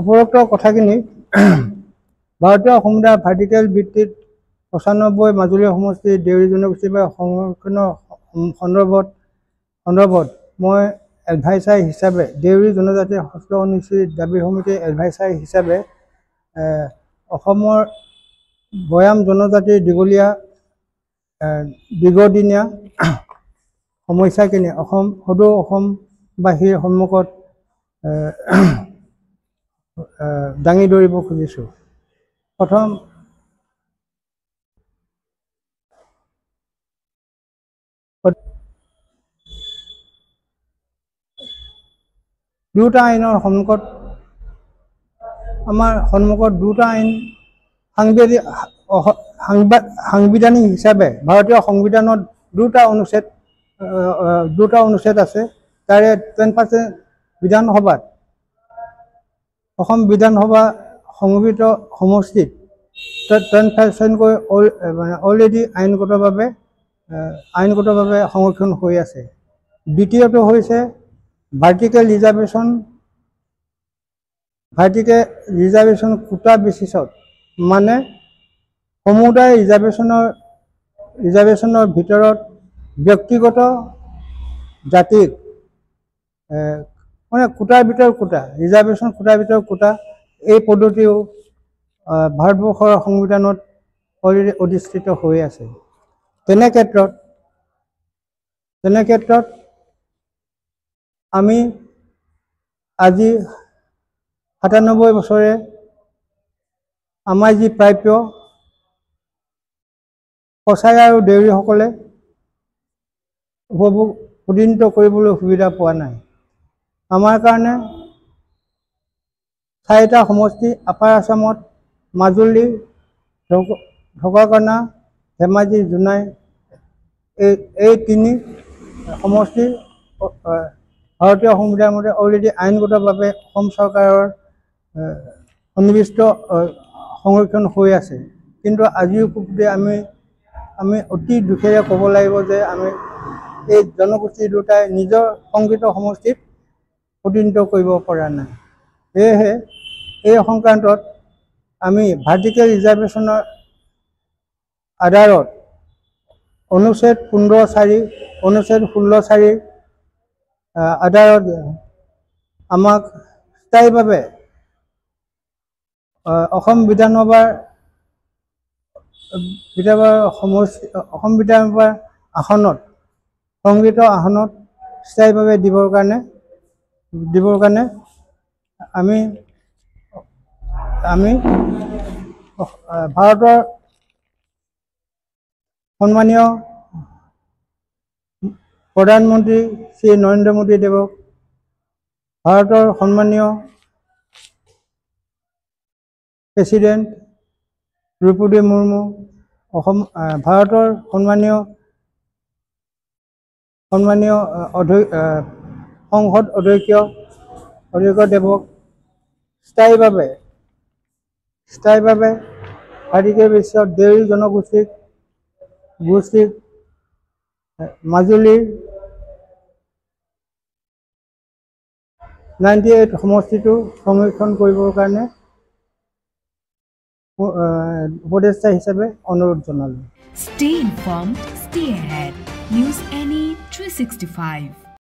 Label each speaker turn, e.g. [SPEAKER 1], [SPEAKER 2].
[SPEAKER 1] উপৰোক্ত কথাখিনি ভাৰতীয় সমুদায় ভাৰ্টিকেল ভিত্তিত ৯৫ মাজুলী সমষ্টিৰ দেউৰী জনগোষ্ঠীৰ সংৰক্ষণৰ সন্দৰ্ভত মই এডভাইচাৰ হিচাপে দেউৰী জনজাতি হস্ত অনুসূচিত দাবী সমিতিৰ এডভাইচাৰ হিচাপে অসমৰ ভৈয়াম জনজাতিৰ দীৰ্ঘদিনীয়া সমস্যাখিনি সদৌ অসমবাসীৰ সন্মুখত দাঙি ধৰিব খুজিছোঁ। প্ৰথম দুটা আইনৰ আমাৰ সন্মুখত দুটা আইন সাংবিধানিক হিচাপে ভাৰতীয় সংবিধানত দুটা অনুচ্ছেদ আছে। তাৰে 10% বিধানসভাত অসম বিধানসভা সংবিত সমষ্টিত 10%কৈ অলৰেডি আইনগতভাৱে সংৰক্ষণ হৈ আছে। দ্বিতীয়টো হৈছে ভাৰ্টিকেল ৰিজাৰ্ভেশ্যন কোটা বেচিছত, মানে সমুদায় ৰিজাৰ্ভেশ্যনৰ ভিতৰত ব্যক্তিগত জাতিক মানে কোটাৰ ভিতৰত কোটা, ৰিজাৰ্ভেশ্যন কোটাৰ ভিতৰত কোটা, এই পদ্ধতিও ভাৰতবৰ্ষৰ সংবিধানত অলৰেডি অধিষ্ঠিত হৈ আছে। তেনে ক্ষেত্ৰত আমি আজি ৯৭ বছৰে আমাৰ যি প্ৰাপ্য কছাৰী আৰু দেউৰীসকলে প্ৰতিনিধিত্ব কৰিবলৈ সুবিধা পোৱা নাই। আমাৰ কাৰণে 4টা সমষ্টি আপাৰ আছামত মাজুলী, ঢকুৱাখানা, ধেমাজি, জোনাই, এই 3 সমষ্টি ভাৰতীয় সংবিধানৰ মতে অলৰেডি আইনগতভাৱে অসম চৰকাৰৰ সন্নিৱিষ্ট সংৰক্ষণ হৈ আছে। কিন্তু আজিও আমি অতি দুখেৰে ক'ব লাগিব যে আমি এই জনগোষ্ঠী দুটাই নিজৰ সংগঠিত সমষ্টিত প্ৰতিনিধিত্ব কৰিব পৰা নাই। সেয়েহে এই সংক্ৰান্তত আমি ভাৰ্টিকেল ৰিজাৰ্ভেশ্যনৰ আধাৰত অনুচ্ছেদ 15(4), অনুচ্ছেদ 16(4) আধাৰত আমাক স্থায়ীভাৱে অসম বিধানসভাৰ আসনত সংগৃহীত আসনত স্থায়ীভাৱে দিবৰ কাৰণে আমি ভাৰতৰ সন্মানীয় প্ৰধানমন্ত্ৰী শ্ৰী নৰেন্দ্ৰ মোদী দেৱক, ভাৰতৰ সন্মানীয় প্ৰেচিডেণ্ট দ্ৰৌপদী মুৰ্মু, ভাৰতৰ সন্মানীয় সংসদ অধ্যক্ষ দেৱক স্থায়ীভাৱে ভাৰ্টিকেল বেচিছত দেউৰী জনগোষ্ঠীক মাজুলীৰ 98 সমষ্টিটো সংৰক্ষণ কৰিবৰ কাৰণে উপদেষ্টা হিচাপে অনুৰোধ জনালোঁ।
[SPEAKER 2] Stay informed, stay ahead. News NE 365